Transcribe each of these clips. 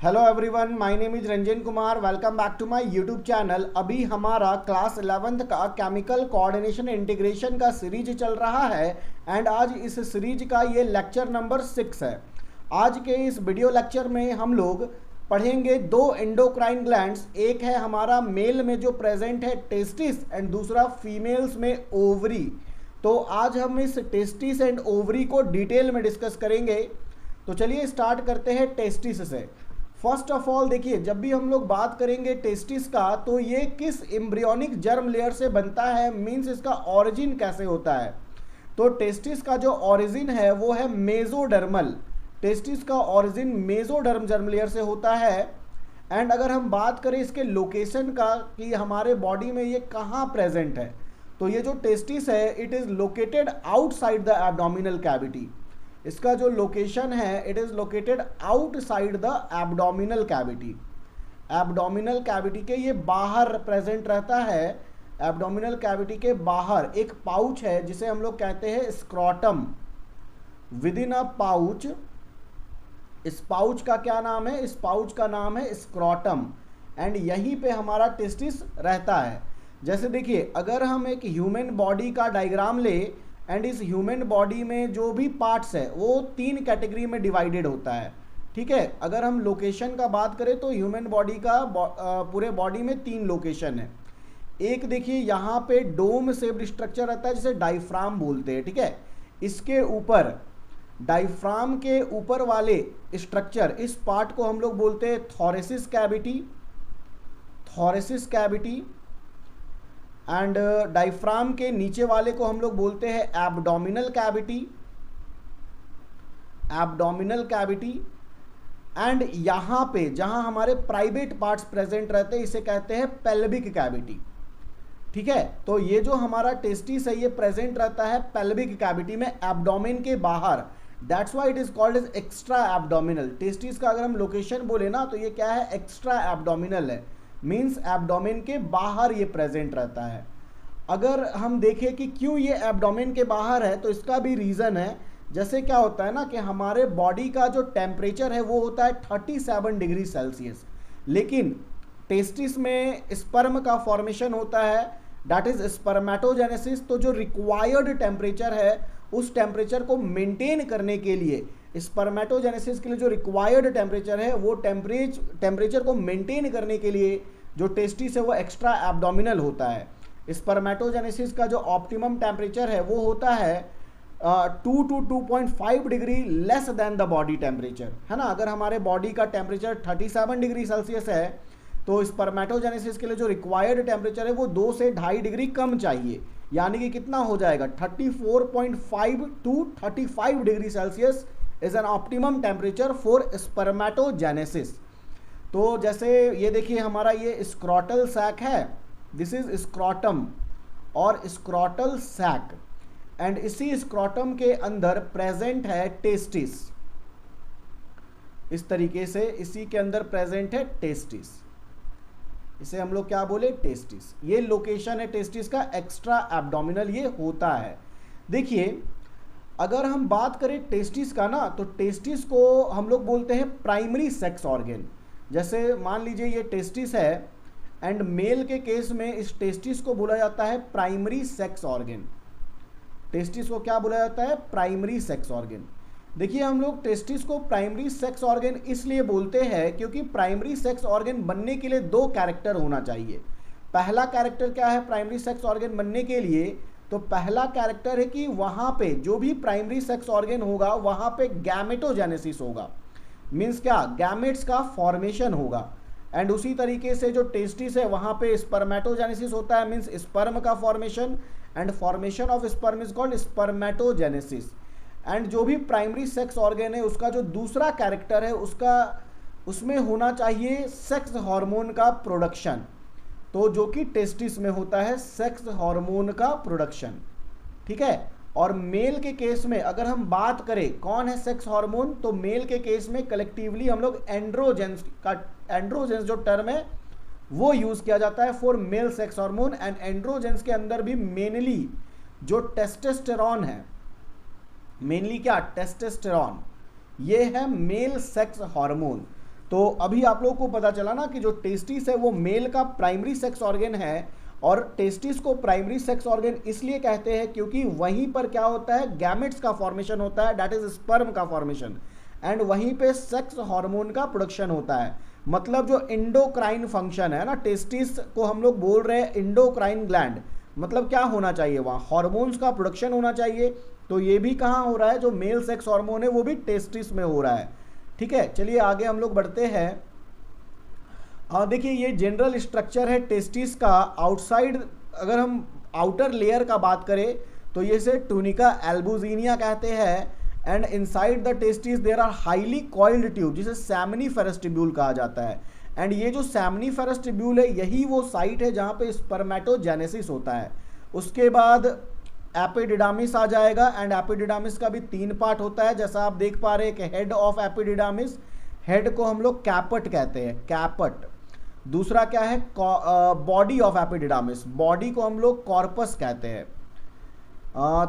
Hello everyone, my name is Ranjan Kumar. Welcome back to my YouTube channel. अभी हमारा class 11th का chemical coordination integration का series चल रहा है एंड आज इस सीरीज का ये लेक्चर नंबर 6 है। आज के इस वीडियो लेक्चर में हम लोग पढ़ेंगे दो एंडोक्राइन ग्लैंड्स। एक है हमारा मेल में जो प्रेजेंट है टेस्टिस एंड दूसरा फीमेल्स में ओवरी। तो आज हम इस टेस्टिस एंड ओवरी को डिटेल में डिस्कस करेंगे। तो चलिए स्टार्ट करते हैं टेस्टिस से। फर्स्ट ऑफ ऑल देखिए, जब भी हम लोग बात करेंगे टेस्टिस का तो ये किस एम्ब्रियोनिक जर्म लेयर से बनता है, मींस इसका ओरिजिन कैसे होता है। तो टेस्टिस का जो ओरिजिन है वो है मेसोडर्मल। टेस्टिस का ओरिजिन मेसोडर्म जर्म लेयर से होता है। एंड अगर हम बात करें इसके लोकेशन का कि हमारे बॉडी में ये कहाँ प्रेजेंट है, तो ये जो टेस्टिस है it is located outside the abdominal cavity. इसका जो लोकेशन है it is located outside the abdominal cavity. Abdominal cavity के ये बाहर प्रेजेंट रहता है। एब्डोमिनल कैविटी के बाहर एक पाउच है जिसे हम लोग कहते हैं scrotum. With in a pouch, इस पाउच का क्या नाम है? इस पाउच का नाम है स्क्रोटम। एंड यहीं पे हमारा टेस्टिस रहता है। जैसे देखिए, अगर हम एक ह्यूमन बॉडी का डायग्राम ले एंड इस ह्यूमन बॉडी में जो भी पार्ट्स है वो 3 कैटेगरी में डिवाइडेड होता है। ठीक है, अगर हम लोकेशन का बात करें तो ह्यूमन बॉडी का पूरे बॉडी में 3 लोकेशन है। एक देखिए यहाँ पे डोम शेप्ड स्ट्रक्चर रहता है जिसे डायफ्राम बोलते हैं। ठीक है, इसके ऊपर डायफ्राम के ऊपर वाले स्ट्रक्चर, इस पार्ट को हम लोग बोलते हैं thoracic cavity. Thoracic cavity. And diaphragm के नीचे वाले को हम लोग बोलते हैं abdominal cavity. Abdominal cavity. And यहाँ पे जहाँ हमारे प्राइवेट पार्ट्स प्रेजेंट रहते हैं इसे कहते हैं पेल्विक कैविटी। ठीक है, तो ये जो हमारा टेस्टिस है ये प्रेजेंट रहता है पेल्विक कैविटी में, एब्डोमेन के बाहर। That's why it is called as extra abdominal. Testis का अगर हम लोकेशन बोले ना तो ये क्या है? एक्स्ट्रा एब्डोमिनल है, मीन्स एब्डोमेन के बाहर ये प्रेजेंट रहता है। अगर हम देखें कि क्यों ये एब्डोमेन के बाहर है तो इसका भी रीज़न है। जैसे क्या होता है ना कि हमारे बॉडी का जो टेम्परेचर है वो होता है 37 डिग्री सेल्सियस, लेकिन टेस्टिस में स्पर्म का फॉर्मेशन होता है, दैट इज स्पर्मेटोजेनेसिस। तो जो रिक्वायर्ड टेम्परेचर है उस टेम्परेचर को मेंटेन करने के लिए, स्पर्मेटोजेनेसिस के लिए जो रिक्वायर्ड टेम्परेचर है वो टेम्परेचर को मेंटेन करने के लिए जो टेस्टिस है वो एक्स्ट्रा एब्डोमिनल होता है। स्पर्मेटोजेनेसिस का जो ऑप्टिमम टेम्परेचर है वो होता है 2 to 2.5 degree less than the body temperature, है ना। अगर हमारे बॉडी का टेम्परेचर 37 डिग्री सेल्सियस है तो स्पर्मेटोजेनेसिस के लिए जो रिक्वायर्ड टेम्परेचर है वो 2 से 2.5 डिग्री कम चाहिए, यानी कि कितना हो जाएगा? 34.5 to 35 degree Celsius is an optimum temperature for spermatogenesis. तो जैसे ये देखिए हमारा ये स्क्रोटल सैक है, दिस इज स्क्रोटम और स्क्रोटल सैक। एंड इसी स्क्रोटम के अंदर प्रेजेंट है टेस्टिस। इस तरीके से इसी के अंदर प्रेजेंट है टेस्टिस। इसे हम लोग क्या बोले? टेस्टिस। ये लोकेशन है टेस्टिस का, एक्स्ट्रा एब्डोमिनल ये होता है। देखिए, अगर हम बात करें टेस्टिस का ना तो टेस्टिस को हम लोग बोलते हैं प्राइमरी सेक्स ऑर्गन। जैसे मान लीजिए ये टेस्टिस है एंड मेल के केस में इस टेस्टिस को बोला जाता है प्राइमरी सेक्स ऑर्गन। टेस्टिस को क्या बोला जाता है? Primary sex organ. देखिए, हम लोग टेस्टिस को प्राइमरी सेक्स ऑर्गन इसलिए बोलते हैं क्योंकि प्राइमरी सेक्स ऑर्गन बनने के लिए 2 कैरेक्टर होना चाहिए। पहला कैरेक्टर क्या है प्राइमरी सेक्स ऑर्गन बनने के लिए? तो पहला कैरेक्टर है कि वहाँ पे जो भी प्राइमरी सेक्स ऑर्गन होगा वहाँ पे गैमेटोजेनेसिस होगा, मीन्स क्या? गैमेट्स का फॉर्मेशन होगा। एंड उसी तरीके से जो टेस्टिस है वहाँ पे स्पर्मेटोजेनेसिस होता है, मीन्स स्पर्म का formation, and formation of sperm is called spermatogenesis. And जो भी प्राइमरी सेक्स ऑर्गन है उसका जो दूसरा कैरेक्टर है उसमें होना चाहिए सेक्स हार्मोन का प्रोडक्शन। तो जो कि टेस्टिस में होता है सेक्स हार्मोन का प्रोडक्शन। ठीक है, और मेल के केस में अगर हम बात करें कौन है सेक्स हार्मोन, तो मेल के केस में कलेक्टिवली हम लोग एंड्रोजेंस जो टर्म है वो यूज़ किया जाता है for male sex hormone. And androgens के अंदर भी मेनली जो टेस्टोस्टेरॉन है, मेनली क्या? टेस्टोस्टेरॉन, ये है मेल सेक्स हार्मोन। तो अभी आप लोगों को पता चला ना कि जो टेस्टिस है वो मेल का प्राइमरी सेक्स ऑर्गन है, और टेस्टिस को प्राइमरी सेक्स ऑर्गन इसलिए कहते हैं क्योंकि वहीं पर क्या होता है, गैमेट्स का फॉर्मेशन होता है, दैट इज स्पर्म का फॉर्मेशन, एंड वहीं पे सेक्स हार्मोन का प्रोडक्शन होता है। मतलब जो इंडोक्राइन फंक्शन है ना, टेस्टिस को हम लोग बोल रहे हैं इंडोक्राइन ग्लैंड, मतलब क्या होना चाहिए, वहाँ हार्मोन्स का प्रोडक्शन होना चाहिए। तो ये भी कहाँ हो रहा है, जो मेल सेक्स हार्मोन है वो भी टेस्टिस में हो रहा है। ठीक है, चलिए आगे हम लोग बढ़ते हैं। देखिए ये जनरल स्ट्रक्चर है टेस्टिस का। आउटसाइड अगर हम आउटर लेयर का बात करें तो ये से टूनिका एल्बुजिनिया कहते हैं, and inside the testis there are highly coiled tube जिसे सेमिनिफेरस ट्यूब्यूल कहा जाता है। एंड ये जो सेमिनिफेरस ट्यूब्यूल है यही वो साइट है जहाँ पे स्पर्मेटोजेनेसिस होता है। उसके बाद एपिडिडामिस आ जाएगा, एंड एपिडिडामिस का भी 3 पार्ट होता है, जैसा आप देख पा रहे हैं कि हेड ऑफ एपिडिडामिस, हेड को हम लोग कैपट कहते हैं, कैपट। दूसरा क्या है, बॉडी ऑफ एपिडिडामिस, बॉडी को हम लोग कॉर्पस कहते हैं।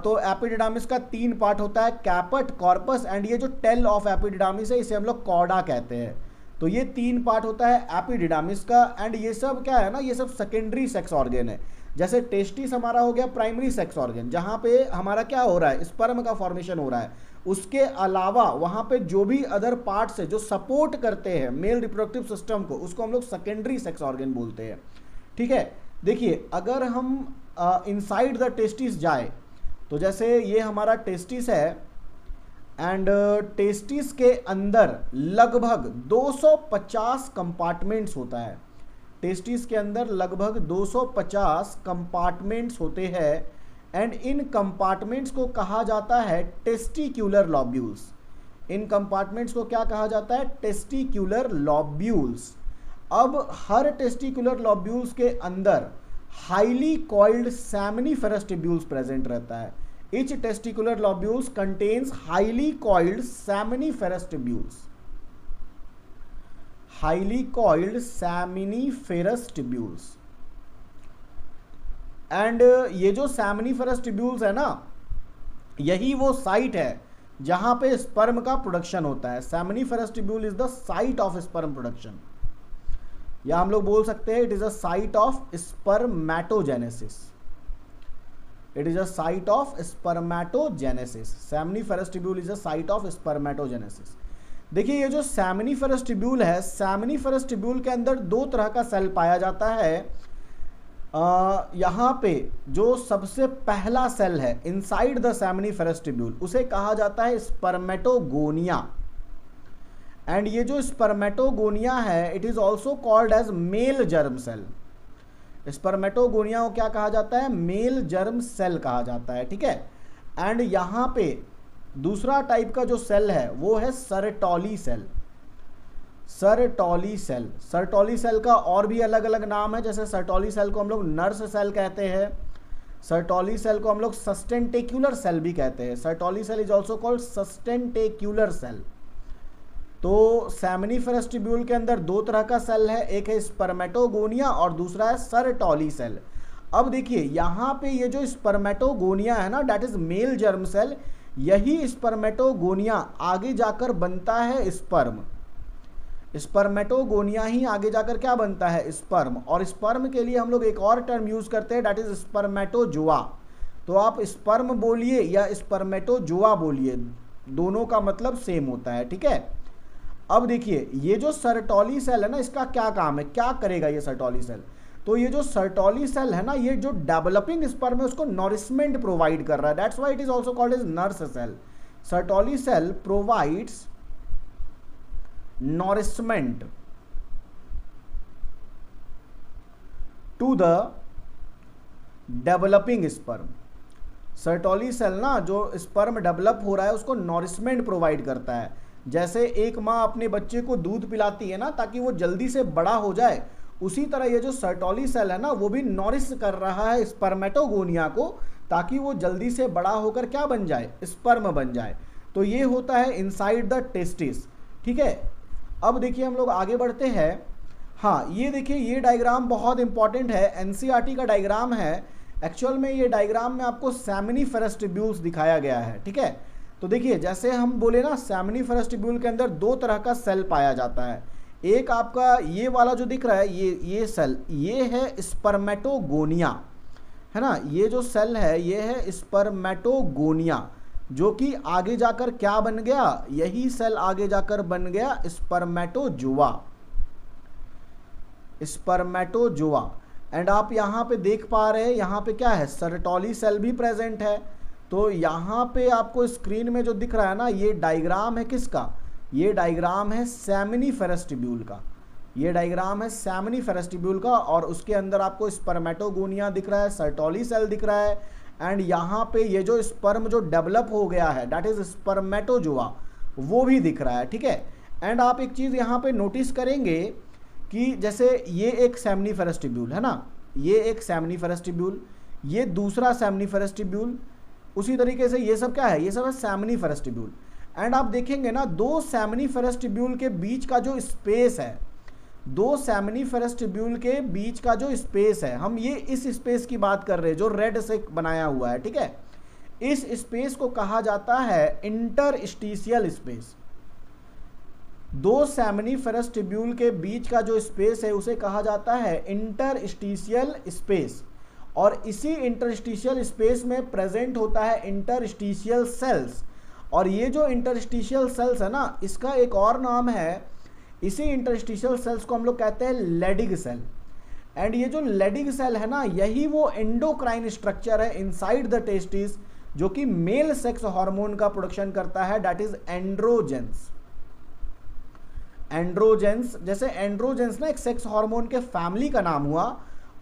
तो एपिडिडामिस का 3 पार्ट होता है, कैपट, कॉर्पस, एंड ये जो टेल ऑफ एपिडिडामिस है इसे हम लोग कॉर्डा कहते हैं। तो ये 3 पार्ट होता है एपिडिडामिस का, एंड ये सब क्या है ना, ये सब सेकेंडरी सेक्स ऑर्गन है। जैसे टेस्टिस हमारा हो गया प्राइमरी सेक्स ऑर्गन, जहाँ पे हमारा क्या हो रहा है, स्पर्म का फॉर्मेशन हो रहा है। उसके अलावा वहाँ पे जो भी अदर पार्ट्स है जो सपोर्ट करते हैं मेल रिप्रोडक्टिव सिस्टम को, उसको हम लोग सेकेंडरी सेक्स ऑर्गन बोलते हैं। ठीक है, देखिए अगर हम इनसाइड द टेस्टिस जाए तो जैसे ये हमारा टेस्टिस है, एंड टेस्टिस के अंदर लगभग 250 कंपार्टमेंट्स होता है। टेस्टिस के अंदर लगभग 250 कंपार्टमेंट्स होते हैं, एंड इन कंपार्टमेंट्स को कहा जाता है टेस्टिक्यूलर लॉब्यूल्स। इन कंपार्टमेंट्स को क्या कहा जाता है, टेस्टिक्यूलर लॉब्यूल्स। अब हर टेस्टिक्यूलर लॉब्यूल्स के अंदर highly coiled seminiferous tubules present रहता है। Each testicular lobules contains highly coiled seminiferous tubules. Highly coiled seminiferous tubules. And ये जो seminiferous tubules है ना, यही वो साइट है जहां पे स्पर्म का प्रोडक्शन होता है। Seminiferous tubule is the site of sperm production. या हम लोग बोल सकते हैं it is a site of spermatogenesis. It is a site of spermatogenesis. Seminiferous tubule is a site of spermatogenesis. देखिए ये जो सेमिनिफेरस ट्यूब्यूल है, सेमिनिफेरस ट्यूब्यूल के अंदर 2 तरह का सेल पाया जाता है। यहाँ पे जो सबसे पहला सेल है इनसाइड द सेमिनिफेरस ट्यूब्यूल, उसे कहा जाता है स्पर्मेटोगोनिया। एंड ये जो स्पर्मेटोगोनिया है it is also called as male germ cell. Spermatogonia को क्या कहा जाता है, मेल जर्म सेल कहा जाता है। ठीक है, एंड यहाँ पे दूसरा टाइप का जो सेल है वो है Sertoli cell. Sertoli cell, Sertoli cell का और भी अलग अलग नाम है, जैसे सर्टोली सेल को हम लोग नर्स सेल कहते हैं, सर्टोली सेल को हम लोग सस्टेंटेक्यूलर सेल भी कहते हैं। Sertoli cell is also called sustentacular cell. तो सेमिनिफेरस ट्यूब्यूल के अंदर 2 तरह का सेल है, एक है स्पर्मेटोगोनिया और दूसरा है सर्टोली सेल। अब देखिए यहाँ पे ये जो स्पर्मेटोगोनिया है ना, that is male germ cell, यही स्पर्मेटोगोनिया आगे जाकर बनता है स्पर्म। स्पर्मेटोगोनिया ही आगे जाकर क्या बनता है, स्पर्म। और स्पर्म के लिए हम लोग एक और टर्म यूज करते हैं, दैट इज स्पर्मेटोजोआ। तो आप स्पर्म बोलिए या स्पर्मेटोजोआ बोलिए, दोनों का मतलब सेम होता है। ठीक है, अब देखिए ये जो सर्टोली सेल है ना, इसका क्या काम है, क्या करेगा ये सर्टोली सेल। तो ये जो सर्टोली सेल है ना, ये जो डेवलपिंग स्पर्म है उसको नॉरिशमेंट प्रोवाइड कर रहा है, that's why it is also called as nurse cell. Sertoli cell provides nourishment to the developing sperm. Sertoli cell ना जो स्पर्म डेवलप हो रहा है उसको नॉरिशमेंट प्रोवाइड करता है। जैसे एक माँ अपने बच्चे को दूध पिलाती है ना ताकि वो जल्दी से बड़ा हो जाए, उसी तरह ये जो सर्टोली सेल है ना वो भी नॉरिश कर रहा है स्पर्मेटोगोनिया को ताकि वो जल्दी से बड़ा होकर क्या बन जाए, स्पर्म बन जाए। तो ये होता है इनसाइड द टेस्टिस। ठीक है, अब देखिए हम लोग आगे बढ़ते हैं। हाँ, ये देखिए ये डायग्राम बहुत इंपॉर्टेंट है, एनसीईआरटी का डायग्राम है। एक्चुअल में ये डायग्राम में आपको सेमिनिफेरस ट्यूब्यूल्स दिखाया गया है। ठीक है, तो देखिए जैसे हम बोले ना, सेमिनिफेरस ट्यूब्यूल के अंदर 2 तरह का सेल पाया जाता है, एक आपका ये वाला जो दिख रहा है, ये सेल, ये है स्पर्मेटोगोनिया, है ना। ये जो सेल है ये है स्पर्मेटोगोनिया, जो कि आगे जाकर क्या बन गया, यही सेल आगे जाकर बन गया स्पर्मेटोजोआ, स्पर्मेटोजोआ। एंड आप यहाँ पे देख पा रहे हैं, यहाँ पे क्या है, सर्टोली सेल भी प्रेजेंट है। तो यहाँ पे आपको स्क्रीन में जो दिख रहा है ना, ये डायग्राम है किसका, ये डायग्राम है सेमिनिफेरस ट्यूब्यूल का, ये डायग्राम है सेमिनिफेरस ट्यूब्यूल का। और उसके अंदर आपको स्पर्मेटोगोनिया दिख रहा है, सर्टोली सेल दिख रहा है, एंड यहाँ पे ये जो स्पर्म जो डेवलप हो गया है दैट इज स्पर्मेटोजोआ, वो भी दिख रहा है, ठीक है। एंड आप एक चीज़ यहाँ पे नोटिस करेंगे कि जैसे ये एक सेमिनिफेरस ट्यूब्यूल है ना, ये एक सेमिनिफेरस ट्यूब्यूल, ये दूसरा सेमिनिफेरस ट्यूब्यूल, उसी तरीके से ये सब क्या है, ये सब है सेमिनिफेरस ट्यूब्यूल। एंड आप देखेंगे ना, दो सेमिनिफेरस ट्यूब्यूल के बीच का जो स्पेस है, दो सेमिनिफेरस ट्यूब्यूल के बीच का जो स्पेस है, हम ये इस स्पेस की बात कर रहे हैं जो रेड से बनाया हुआ है, ठीक है। इस स्पेस को कहा जाता है इंटरस्टिशियल स्पेस। दो सेमिनिफेरस ट्यूब्यूल के बीच का जो स्पेस है उसे कहा जाता है इंटरस्टिशियल स्पेस। और इसी इंटरस्टिशियल स्पेस में प्रेजेंट होता है इंटरस्टिशियल सेल्स। और ये जो इंटरस्टिशियल सेल्स है ना, इसका एक और नाम है, इसी इंटरस्टिशियल सेल्स को हम लोग कहते हैं लेडिग सेल। एंड ये जो लेडिग सेल है ना, यही वो एंडोक्राइन स्ट्रक्चर है इनसाइड द टेस्टिस जो कि मेल सेक्स हार्मोन का प्रोडक्शन करता है, दैट इज एंड्रोजेंस। एंड्रोजेंस, जैसे एंड्रोजेंस ना एक सेक्स हार्मोन के फैमिली का नाम हुआ,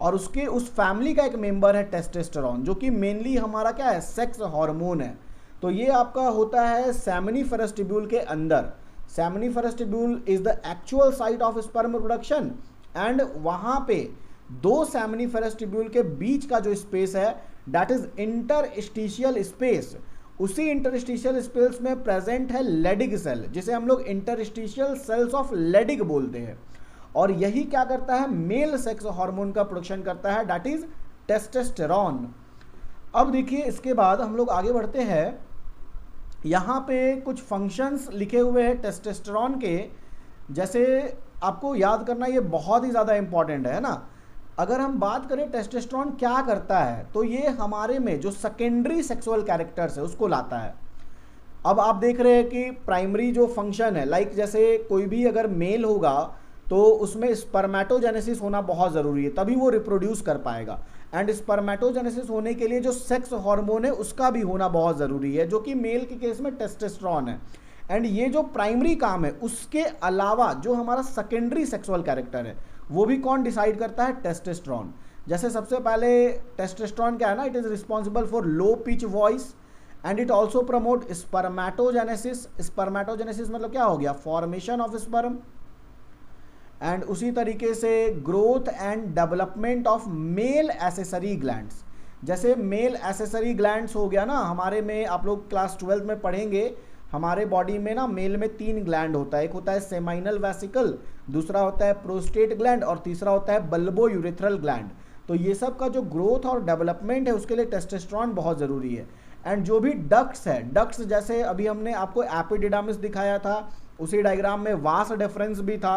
और उसके उस फैमिली का एक मेंबर है टेस्टोस्टेरोन, जो कि मेनली हमारा क्या है, सेक्स हार्मोन है। तो ये आपका होता है सेमिनिफेरस ट्यूब्यूल के अंदर। Seminiferous tubule is the actual site of sperm production. And वहां पे दो सेमिनिफेरस ट्यूब्यूल के बीच का जो स्पेस है दैट इज इंटरस्टिशियल स्पेस। उसी इंटरस्टिशियल स्पेस में प्रेजेंट है लेडिग सेल, जिसे हम लोग इंटरस्टिशियल सेल्स ऑफ लेडिग बोलते हैं। और यही क्या करता है, मेल सेक्स हार्मोन का प्रोडक्शन करता है, दैट इज टेस्टोस्टेरोन। अब देखिए इसके बाद हम लोग आगे बढ़ते हैं। यहाँ पे कुछ फंक्शंस लिखे हुए हैं टेस्टोस्टेरोन के, जैसे आपको याद करना ये बहुत ही ज़्यादा इंपॉर्टेंट है ना। अगर हम बात करें टेस्टोस्टेरोन क्या करता है, तो ये हमारे में जो सेकेंडरी सेक्सुअल कैरेक्टर्स है उसको लाता है। अब आप देख रहे हैं कि प्राइमरी जो फंक्शन है, लाइक जैसे कोई भी अगर मेल होगा तो उसमें स्पर्मेटोजेनेसिस होना बहुत ज़रूरी है, तभी वो रिप्रोड्यूस कर पाएगा। एंड स्पर्मेटोजेनेसिस होने के लिए जो सेक्स हार्मोन है उसका भी होना बहुत ज़रूरी है, जो कि मेल के केस में टेस्टोस्टेरोन है। एंड ये जो प्राइमरी काम है, उसके अलावा जो हमारा सेकेंडरी सेक्सुअल कैरेक्टर है वो भी कौन डिसाइड करता है, टेस्टोस्टेरोन। जैसे सबसे पहले टेस्टोस्टेरोन क्या है ना, it is responsible for low pitch voice and it also promote spermatogenesis. Spermatogenesis मतलब क्या हो गया, फॉर्मेशन ऑफ स्पर्म। एंड उसी तरीके से growth and development of male accessory glands. जैसे मेल एसेसरी ग्लैंड्स हो गया ना, हमारे में आप लोग क्लास 12 में पढ़ेंगे, हमारे बॉडी में ना मेल में 3 ग्लैंड होता है, एक होता है सेमाइनल वेसिकल, दूसरा होता है प्रोस्टेट ग्लैंड और तीसरा होता है बल्बो यूरेथ्रल ग्लैंड। तो ये सब का जो ग्रोथ और डेवलपमेंट है उसके लिए टेस्टोस्टेरोन बहुत ज़रूरी है। एंड जो भी डक्ट्स है, डक्ट्स जैसे अभी हमने आपको एपिडिडामिस दिखाया था, उसी डायग्राम में वास डिफरेंस भी था।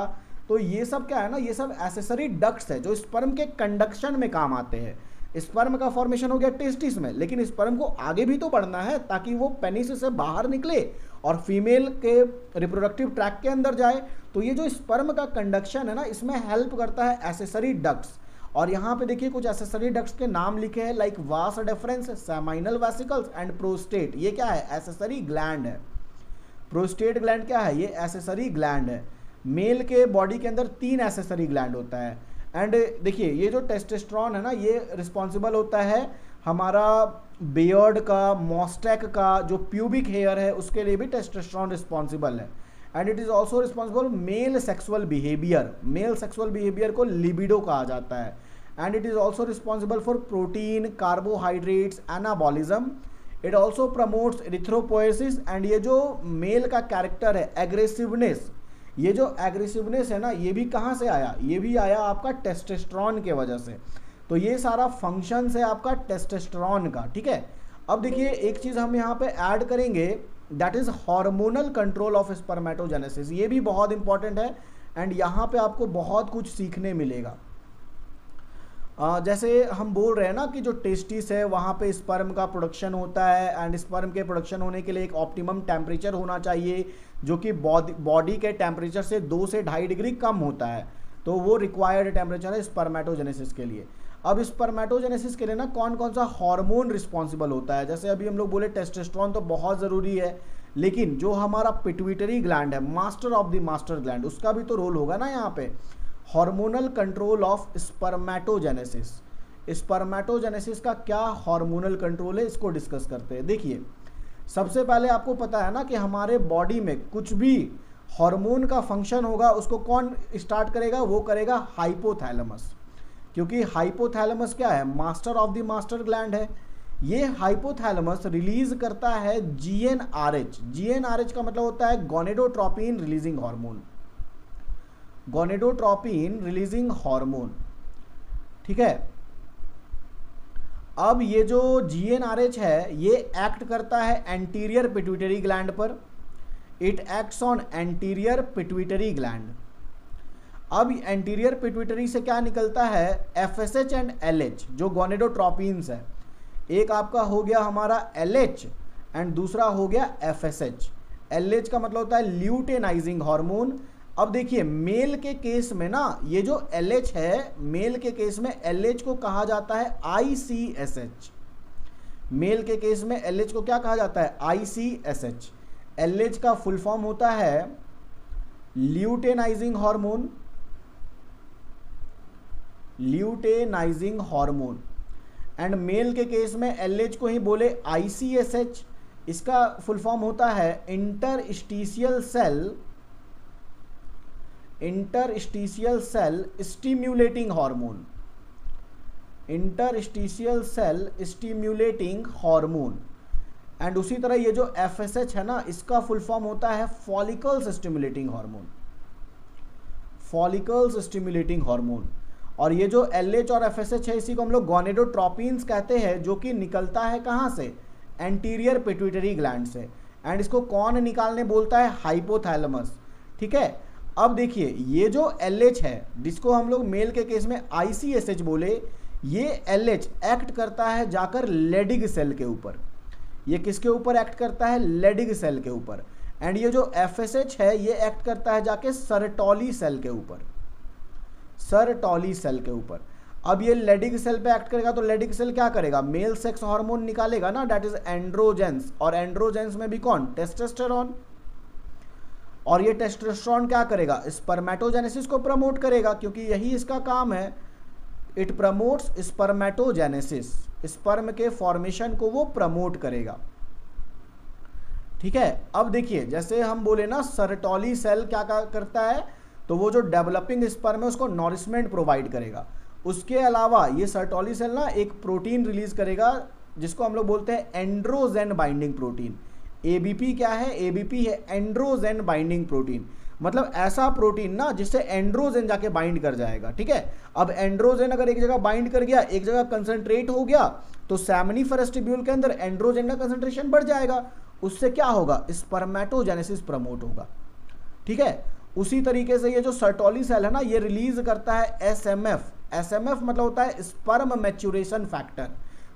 तो ये सब क्या है ना, ये सब एसेसरी डक्ट्स है जो स्पर्म के कंडक्शन में काम आते हैं। स्पर्म का फॉर्मेशन हो गया टेस्टिस में, लेकिन स्पर्म को आगे भी तो बढ़ना है ताकि वो पेनिस से बाहर निकले और फीमेल के रिप्रोडक्टिव ट्रैक के अंदर जाए। तो ये जो स्पर्म का कंडक्शन है ना, इसमें हेल्प करता है एसेसरी डक्ट्स। और यहाँ पे देखिए कुछ एसेसरी डक्ट्स के नाम लिखे हैं, like vas deferens, seminal vesicles and prostate. ये क्या है, एसेसरी ग्लैंड है। प्रोस्टेट ग्लैंड क्या है, ये एसेसरी ग्लैंड है। मेल के बॉडी के अंदर 3 एसेसरी ग्लैंड होता है। एंड देखिए ये जो टेस्टोस्टेरोन है ना, ये रिस्पॉन्सिबल होता है हमारा बियर्ड का, मॉस्टैक का, जो प्यूबिक हेयर है उसके लिए भी टेस्टोस्टेरोन रिस्पॉन्सिबल है। And it is also responsible male sexual behaviour. Male sexual behaviour को लिबिडो कहा जाता है। And it is also responsible for protein, carbohydrates, anabolism. It also promotes erythropoiesis. And ये जो मेल का कैरेक्टर है, एग्रेसिवनेस, ये जो एग्रेसिवनेस है ना, ये भी कहाँ से आया, ये भी आया आपका टेस्टोस्टेरोन के वजह से। तो ये सारा फंक्शंस है आपका टेस्टोस्टेरोन का, ठीक है। अब देखिए एक चीज़ हम यहाँ पे ऐड करेंगे, that is hormonal control of spermatogenesis. ये भी बहुत इंपॉर्टेंट है। एंड यहाँ पे आपको बहुत कुछ सीखने मिलेगा। जैसे हम बोल रहे हैं ना कि जो टेस्टिस है वहाँ पे स्पर्म का प्रोडक्शन होता है, एंड स्पर्म के प्रोडक्शन होने के लिए एक ऑप्टिमम टेम्परेचर होना चाहिए जो कि बॉडी के टेम्परेचर से 2 से 2.5 डिग्री कम होता है, तो वो रिक्वायर्ड टेम्परेचर है स्पर्मेटोजेनेसिस के लिए। अब स्पर्मेटोजेनेसिस के लिए ना कौन कौन सा हार्मोन रिस्पॉन्सिबल होता है, जैसे अभी हम लोग बोले टेस्टोस्टेरोन तो बहुत ज़रूरी है, लेकिन जो हमारा पिट्यूटरी ग्लैंड है, master of the master gland, उसका भी तो रोल होगा ना यहाँ पे। Hormonal control of spermatogenesis, spermatogenesis का क्या हार्मोनल कंट्रोल है, इसको डिस्कस करते हैं। देखिए सबसे पहले आपको पता है ना कि हमारे बॉडी में कुछ भी हार्मोन का फंक्शन होगा उसको कौन स्टार्ट करेगा, वो करेगा हाइपोथैलेमस, क्योंकि हाइपोथैलेमस क्या है, master of the master gland है। ये हाइपोथैलेमस रिलीज करता है जीएनआरएच, जीएनआरएच का मतलब होता है gonadotropin releasing hormone, gonadotropin releasing hormone, ठीक है। अब ये जो जीएनआरएच है ये एक्ट करता है एंटीरियर पिट्यूटरी ग्लैंड पर, it acts on anterior pituitary gland. अब एंटीरियर पिट्यूटरी से क्या निकलता है, एफएसएच एंड एलएच जो गोनेडोट्रोपिन्स है। एक आपका हो गया हमारा एलएच एंड दूसरा हो गया एफएसएच। एलएच का मतलब होता है ल्यूटेनाइजिंग हार्मोन। अब देखिए मेल के केस में ना ये जो एलएच है, मेल के केस में एलएच को कहा जाता है आईसीएसएच। मेल के केस में एलएच को क्या कहा जाता है, आईसीएसएच। एलएच का फुल फॉर्म होता है luteinising hormone, luteinising hormone. And male के केस में एलएच को ही बोले आईसीएसएच, इसका फुल फॉर्म होता है interstitial cell, interstitial cell stimulating hormone, interstitial cell stimulating hormone. And उसी तरह ये जो एफएसएच है ना, इसका फुल फॉर्म होता है follicles stimulating hormone, follicles stimulating hormone. और ये जो एलएच और एफएसएच है इसी को हम लोग गोनेडोट्रोपिन्स कहते हैं, जो कि निकलता है कहाँ से, एंटीरियर पिट्यूटरी ग्लैंड से। एंड इसको कौन निकालने बोलता है, हाइपोथैलेमस, ठीक है। अब देखिए ये जो एलएच है जिसको हम लोग मेल के केस में आईसीएसएच बोले, ये एलएच एक्ट करता है जाकर लेडिग सेल के ऊपर। ये किसके ऊपर एक्ट करता है, लेडिग सेल के ऊपर। एंड ये जो एफएसएच है ये एक्ट करता है जाके सर्टोली सेल के ऊपर, सर्टोली सेल के ऊपर। अब ये लेडिग सेल पे एक्ट करेगा तो लेडिग सेल क्या करेगा, मेल सेक्स हार्मोन निकालेगा ना, दैट इज एंड्रोजेंस। और एंड्रोजेंस में भी कौन, टेस्टोस्टेरोन। और ये टेस्टोस्टेरोन क्या करेगा, स्पर्मेटोजेनेसिस को प्रमोट करेगा, क्योंकि यही इसका काम है, इट प्रमोट्स स्पर्मेटोजेनेसिस, स्पर्म के फॉर्मेशन को वो प्रमोट करेगा, ठीक है। अब देखिए जैसे हम बोले ना सर्टोली सेल क्या करता है, तो वो जो डेवलपिंग स्पर्म है उसको नॉरिशमेंट प्रोवाइड करेगा। उसके अलावा ये सर्टोली सेल ना एक प्रोटीन रिलीज करेगा जिसको हम लोग बोलते हैं एंड्रोजेन बाइंडिंग प्रोटीन। एबीपी क्या है, एबीपी है एंड्रोजेन बाइंडिंग प्रोटीन, मतलब ऐसा प्रोटीन ना जिससे एंड्रोजेन जाके बाइंड कर जाएगा, ठीक है। अब एंड्रोजेन अगर एक जगह बाइंड कर गया, एक जगह कंसंट्रेट हो गया, तो सेमिनिफरस ट्यूब्यूल के अंदर एंड्रोजेन का कंसंट्रेशन बढ़ जाएगा, उससे क्या होगा, स्पर्मेटोजेनेसिस प्रमोट होगा, ठीक है। उसी तरीके से ये जो सर्टोली सेल है ना ये रिलीज करता है एसएमएफ। एसएमएफ मतलब होता है स्पर्म मैच्योरेशन फैक्टर,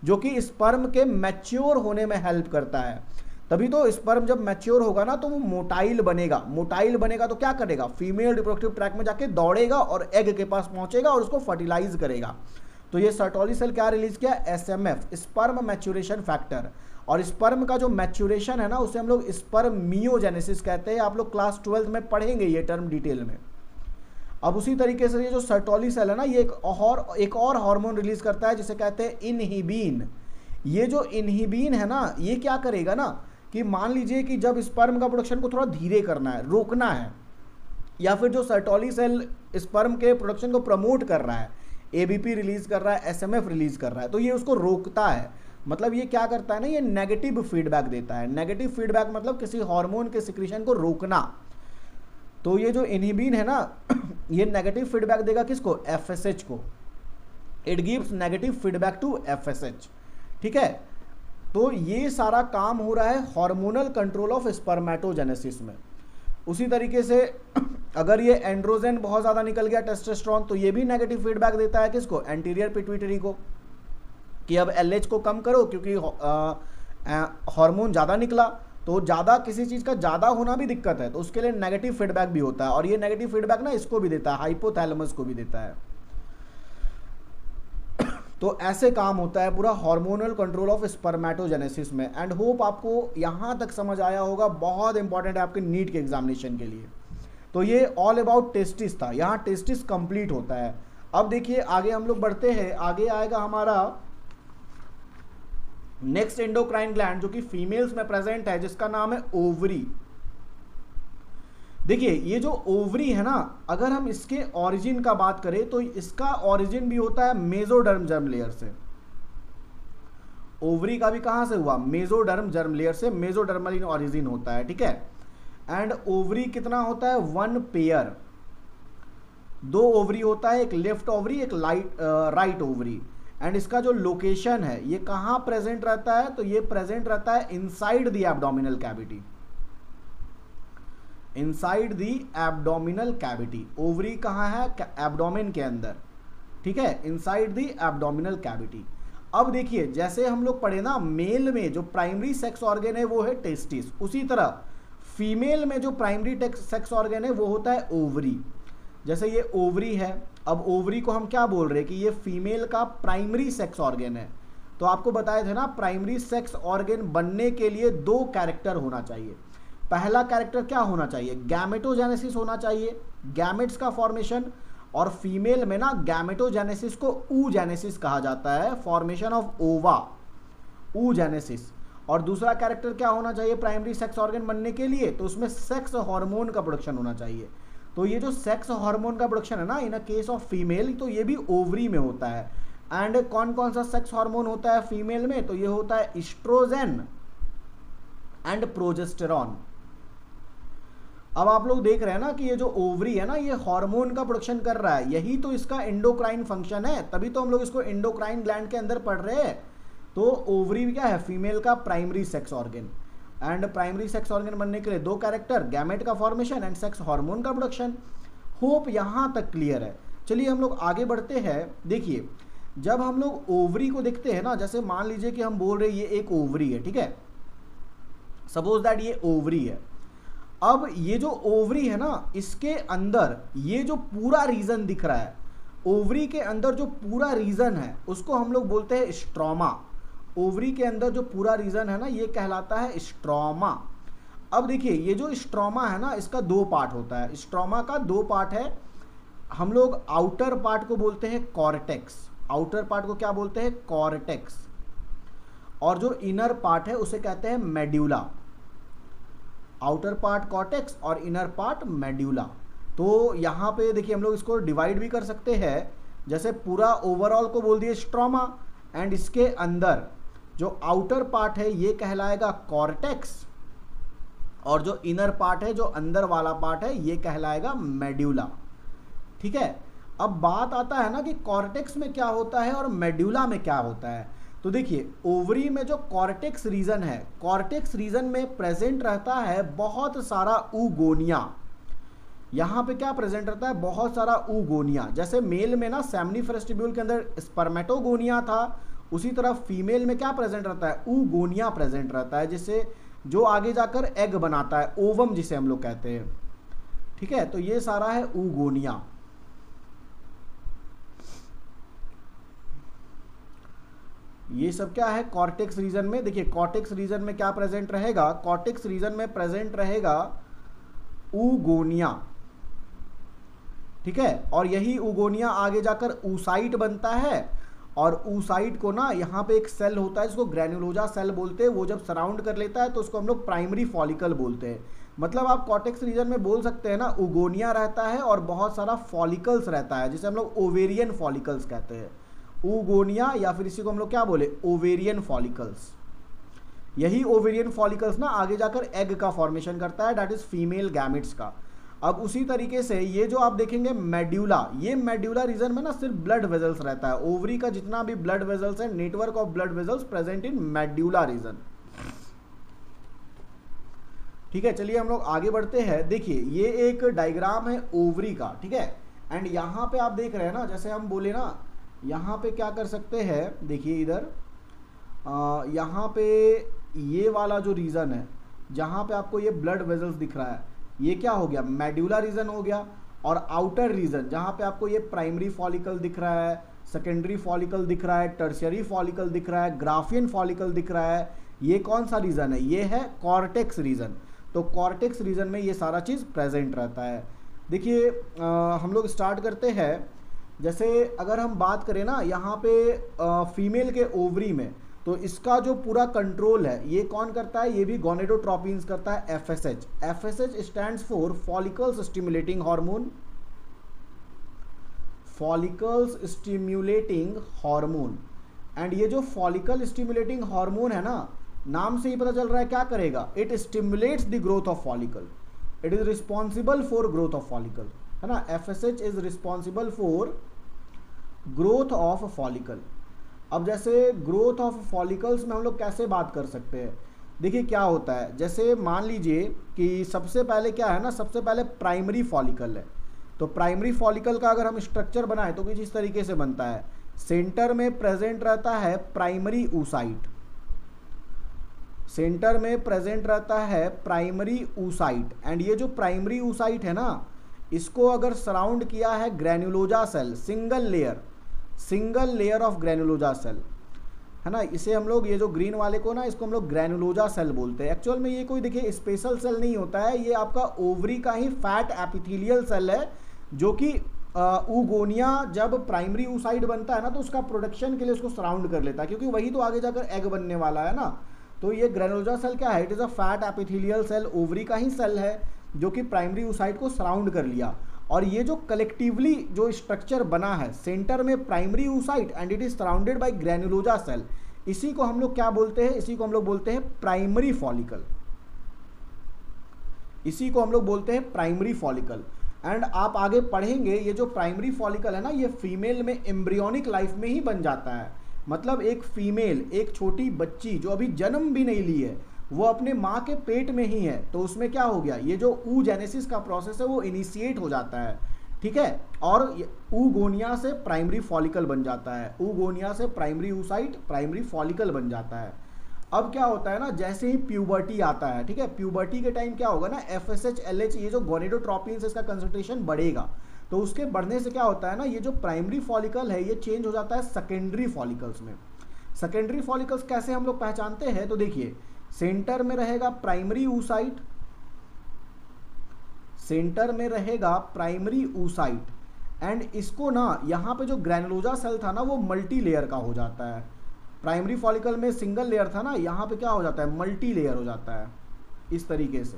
जो कि स्पर्म के मैच्योर होने में हेल्प करता है। तभी तो स्पर्म जब मैच्योर होगा ना तो वो मोटाइल बनेगा, मोटाइल बनेगा तो क्या करेगा, फीमेल रिप्रोडक्टिव ट्रैक्ट में जाके दौड़ेगा और एग के पास पहुंचेगा और उसको फर्टिलाइज करेगा। तो ये सर्टोली सेल क्या रिलीज किया, एसएमएफ, स्पर्म मैच्योरेशन फैक्टर। और स्पर्म का जो मैच्योरेशन है ना उसे हम लोग स्पर्मियोजेनेसिस कहते हैं। आप लोग क्लास 12 में पढ़ेंगे ये टर्म डिटेल में। अब उसी तरीके से ये जो सर्टोली सेल है ना ये एक और हार्मोन रिलीज करता है जिसे कहते हैं इनहिबीन। ये जो इनहिबीन है ना ये क्या करेगा ना कि मान लीजिए कि जब स्पर्म का प्रोडक्शन को थोड़ा धीरे करना है, रोकना है, या फिर जो सर्टोली सेल स्पर्म के प्रोडक्शन को प्रमोट कर रहा है, एबीपी रिलीज कर रहा है, एसएमएफ रिलीज कर रहा है, तो ये उसको रोकता है। मतलब ये क्या करता है ना, ये नेगेटिव फीडबैक देता है। नेगेटिव फीडबैक मतलब किसी हार्मोन के सिक्रीशन को रोकना। तो ये जो इनहिबिन है ना ये नेगेटिव फीडबैक देगा किसको, एफएसएच को। It gives negative feedback to FSH, ठीक है। तो ये सारा काम हो रहा है हार्मोनल कंट्रोल ऑफ स्पर्मेटोजेनेसिस में। उसी तरीके से अगर ये एंड्रोजन बहुत ज़्यादा निकल गया टेस्टोस्टेरोन, तो ये भी नेगेटिव फीडबैक देता है किसको, एंटीरियर पिट्यूटरी को, कि अब एलएच को कम करो क्योंकि हार्मोन ज़्यादा निकला। तो ज़्यादा किसी चीज़ का ज़्यादा होना भी दिक्कत है, तो उसके लिए नेगेटिव फीडबैक भी होता है। और ये नेगेटिव फीडबैक ना इसको भी देता है, हाइपोथैलेमस को भी देता है। तो ऐसे काम होता है पूरा हार्मोनल कंट्रोल ऑफ स्पर्मेटोजेनेसिस में। एंड होप आपको यहाँ तक समझ आया होगा, बहुत इंपॉर्टेंट है आपके नीट के एग्जामिनेशन के लिए। तो ये ऑल अबाउट टेस्टिस था, यहाँ टेस्टिस कंप्लीट होता है। अब देखिए आगे हम लोग बढ़ते हैं, आगे आएगा हमारा नेक्स्ट एंडोक्राइन ग्लैंड जो कि फीमेल्स में प्रेजेंट है, जिसका नाम है ओवरी। देखिए ये जो ओवरी है ना, अगर हम इसके ओरिजिन का बात करें तो इसका ओरिजिन भी होता है मेसोडर्म जर्म लेयर से। ओवरी का भी कहां से हुआ, मेसोडर्म जर्म लेयर से, मेसोडर्मल इन ओरिजिन होता है, ठीक है। एंड ओवरी कितना होता है, 1 पेयर, 2 ओवरी होता है, एक लेफ्ट ओवरी एक राइट ओवरी। एंड इसका जो लोकेशन है ये कहां प्रेजेंट रहता है, तो ये प्रेजेंट रहता है inside the abdominal cavity, inside the abdominal cavity. Ovary कहां है, एब्डोमेन के अंदर, ठीक है, इनसाइड द एब्डोमिनल कैविटी। अब देखिए जैसे हम लोग पढ़े ना, मेल में जो प्राइमरी सेक्स ऑर्गन है वो है टेस्टिस, उसी तरह फीमेल में जो प्राइमरी सेक्स ऑर्गन है वो होता है ओवरी। जैसे ये ओवरी है, अब ओवरी को हम क्या बोल रहे हैं कि ये फीमेल का प्राइमरी सेक्स ऑर्गन है। तो आपको बताए थे ना, प्राइमरी सेक्स ऑर्गन बनने के लिए 2 कैरेक्टर होना चाहिए। पहला कैरेक्टर क्या होना चाहिए, गैमेटोजेनेसिस होना चाहिए, गैमेट्स का फॉर्मेशन। और फीमेल में ना गैमेटोजेनेसिस को oogenesis कहा जाता है, फॉर्मेशन ऑफ ओवा, oogenesis। और दूसरा कैरेक्टर क्या होना चाहिए प्राइमरी सेक्स ऑर्गन बनने के लिए, तो उसमें सेक्स हार्मोन का प्रोडक्शन होना चाहिए। तो ये जो सेक्स हार्मोन का प्रोडक्शन है ना, इन अ केस ऑफ फीमेल, तो ये भी ओवरी में होता है। एंड कौन कौन सा सेक्स हार्मोन होता है फीमेल में, तो ये होता है एस्ट्रोजन एंड प्रोजेस्टेरॉन। अब आप लोग देख रहे हैं ना कि ये जो ओवरी है ना, ये हार्मोन का प्रोडक्शन कर रहा है, यही तो इसका एंडोक्राइन फंक्शन है, तभी तो हम लोग इसको एंडोक्राइन ग्लैंड के अंदर पढ़ रहे हैं। तो ओवरी क्या है, फीमेल का primary sex organ. And primary sex organ बनने के लिए 2 कैरेक्टर, गैमेट का फॉर्मेशन एंड सेक्स हार्मोन का प्रोडक्शन। होप यहाँ तक क्लियर है। चलिए हम लोग आगे बढ़ते हैं। देखिए जब हम लोग ओवरी को देखते हैं ना, जैसे मान लीजिए कि हम बोल रहे हैं ये एक ओवरी है, ठीक है, सपोज दैट ये ओवरी है। अब ये जो ओवरी है ना, इसके अंदर ये जो पूरा रीजन दिख रहा है, ओवरी के अंदर जो पूरा रीजन है उसको हम लोग बोलते हैं स्ट्रोमा। ओवरी के अंदर जो पूरा रीजन है ना, ये कहलाता है स्ट्रोमा। अब देखिए ये जो स्ट्रोमा है ना, इसका 2 पार्ट होता है। स्ट्रोमा का 2 पार्ट है। हम लोग आउटर पार्ट को बोलते हैं कॉर्टेक्स, आउटर पार्ट को क्या बोलते हैं, कॉर्टेक्स। और जो इनर पार्ट है उसे कहते हैं मेड्यूला। आउटर पार्ट कॉर्टेक्स और इनर पार्ट मेड्यूला। तो यहाँ पे देखिए हम लोग इसको डिवाइड भी कर सकते हैं, जैसे पूरा ओवरऑल को बोल दिए स्ट्रोमा, एंड इसके अंदर जो आउटर पार्ट है ये कहलाएगा कॉर्टेक्स, और जो इनर पार्ट है, जो अंदर वाला पार्ट है, ये कहलाएगा मेड्यूला, ठीक है। अब बात आता है ना कि कॉर्टेक्स में क्या होता है और मेड्यूला में क्या होता है। तो देखिए ओवरी में जो कॉर्टेक्स रीजन है, कॉर्टेक्स रीजन में प्रेजेंट रहता है बहुत सारा ऊगोनिया। यहाँ पे क्या प्रेजेंट रहता है, बहुत सारा ऊगोनिया। जैसे मेल में ना सेमिनिफरस ट्यूब्यूल के अंदर स्पर्मेटोगोनिया था, उसी तरह फीमेल में क्या प्रेजेंट रहता है, ऊगोनिया प्रेजेंट रहता है, जिससे जो आगे जाकर एग बनाता है, ओवम जिसे हम लोग कहते हैं, ठीक है। तो ये सारा है ऊगोनिया। ये सब क्या है कॉर्टेक्स रीजन में। देखिए कॉर्टेक्स रीजन में क्या प्रेजेंट रहेगा, कॉर्टेक्स रीजन में प्रेजेंट रहेगा ऊगोनिया, ठीक है। और यही ऊगोनिया आगे जाकर ऊसाइट बनता है, और ऊसाइट को ना यहाँ पे एक सेल होता है जिसको ग्रैन्युलोजा सेल बोलते हैं, वो जब सराउंड कर लेता है तो उसको हम लोग प्राइमरी फॉलिकल बोलते हैं। मतलब आप कॉर्टेक्स रीजन में बोल सकते हैं ना, ऊगोनिया रहता है और बहुत सारा फॉलिकल्स रहता है, जिसे हम लोग ओवेरियन फॉलिकल्स कहते हैं। ऊगोनिया या फिर इसी को हम लोग क्या बोले, ओवेरियन फॉलिकल्स। यही ओवेरियन फॉलिकल्स ना आगे जाकर एग का फॉर्मेशन करता है, दैट इज फीमेल गैमेट्स का। अब उसी तरीके से ये जो आप देखेंगे मेड्यूला, ये मेड्यूला रीजन में ना सिर्फ ब्लड वेजल्स रहता है। ओवरी का जितना भी ब्लड वेजल्स है, network of blood vessels present in medulla region. ठीक है, चलिए हम लोग आगे बढ़ते हैं। देखिए ये एक डायग्राम है ओवरी का, ठीक है। एंड यहाँ पे आप देख रहे हैं ना, जैसे हम बोले ना, यहाँ पे क्या कर सकते हैं, देखिए इधर यहाँ पे ये वाला जो रीजन है जहाँ पे आपको ये ब्लड वेजल्स दिख रहा है, ये क्या हो गया, मेडुला रीजन हो गया। और आउटर रीजन जहाँ पे आपको ये प्राइमरी फॉलिकल दिख रहा है, सेकेंडरी फॉलिकल दिख रहा है, टर्शियरी फॉलिकल दिख रहा है, ग्राफियन फॉलिकल दिख रहा है, ये कौन सा रीजन है, ये है कॉर्टेक्स रीजन। तो कॉर्टेक्स रीजन में ये सारा चीज़ प्रेजेंट रहता है। देखिए हम लोग स्टार्ट करते हैं। जैसे अगर हम बात करें ना यहाँ पे फीमेल के ओवरी में, तो इसका जो पूरा कंट्रोल है ये कौन करता है, ये भी गोनेडोट्रोपिन्स करता है, FSH. FSH stands for follicles stimulating hormone, follicles stimulating hormone. And ये जो फॉलिकल स्टिमुलेटिंग हार्मोन है ना, नाम से ही पता चल रहा है क्या करेगा, it stimulates the growth of follicle, it is responsible for growth of follicle, है ना। FSH is responsible for growth of follicle. अब जैसे ग्रोथ ऑफ फॉलिकल्स में हम लोग कैसे बात कर सकते हैं, देखिए क्या होता है, जैसे मान लीजिए कि सबसे पहले क्या है ना, सबसे पहले प्राइमरी फॉलिकल है। तो प्राइमरी फॉलिकल का अगर हम स्ट्रक्चर बनाएं तो कुछ इस तरीके से बनता है। सेंटर में प्रेजेंट रहता है प्राइमरी oocyte, सेंटर में प्रेजेंट रहता है प्राइमरी oocyte। एंड ये जो प्राइमरी oocyte है ना, इसको अगर सराउंड किया है granulosa cell, single layer of granulosa cell, है ना। इसे हम लोग, ये जो ग्रीन वाले को ना, इसको हम लोग ग्रैन्युलोजा सेल बोलते हैं। एक्चुअल में ये कोई देखिए स्पेशल सेल नहीं होता है, ये आपका ओवरी का ही फैट एपिथेलियल सेल है, जो कि ऊगोनिया जब प्राइमरी oocyte बनता है ना, तो उसका प्रोडक्शन के लिए उसको सराउंड कर लेता है, क्योंकि वही तो आगे जाकर एग बनने वाला है ना। तो ये ग्रैन्युलोजा सेल क्या है, it is a fat epithelial cell, ovary का ही सेल है, जो कि प्राइमरी oocyte को सराउंड कर लिया। और ये जो कलेक्टिवली जो स्ट्रक्चर बना है, सेंटर में primary oocyte and it is surrounded by granulosa cell, इसी को हम लोग क्या बोलते हैं, इसी को हम लोग बोलते हैं प्राइमरी फॉलिकल, इसी को हम लोग बोलते हैं प्राइमरी फॉलिकल। एंड आप आगे पढ़ेंगे, ये जो प्राइमरी फॉलिकल है ना, ये फीमेल में एम्ब्रियोनिक लाइफ में ही बन जाता है। मतलब एक फीमेल, एक छोटी बच्ची जो अभी जन्म भी नहीं ली है, वो अपने माँ के पेट में ही है, तो उसमें क्या हो गया, ये जो oogenesis का प्रोसेस है वो इनिशिएट हो जाता है, ठीक है। और oogonia से प्राइमरी फॉलिकल बन जाता है, oogonia से प्राइमरी oocyte, प्राइमरी फॉलिकल बन जाता है। अब क्या होता है ना, जैसे ही प्यूबर्टी आता है, ठीक है, प्यूबर्टी के टाइम क्या होगा ना, एफएसएच एलएच, ये जो गोनेडोट्रोपिन्स, इसका कंसंट्रेशन बढ़ेगा। तो उसके बढ़ने से क्या होता है ना, ये जो प्राइमरी फॉलिकल है ये चेंज हो जाता है सेकेंडरी फॉलिकल्स में। सेकेंडरी फॉलिकल्स कैसे हम लोग पहचानते हैं, तो देखिए सेंटर में रहेगा प्राइमरी oocyte, सेंटर में रहेगा प्राइमरी oocyte। एंड इसको ना, यहाँ पे जो ग्रैन्युलोजा सेल था ना, वो मल्टी लेयर का हो जाता है। प्राइमरी फॉलिकल में सिंगल लेयर था ना, यहाँ पे क्या हो जाता है, मल्टी लेयर हो जाता है। इस तरीके से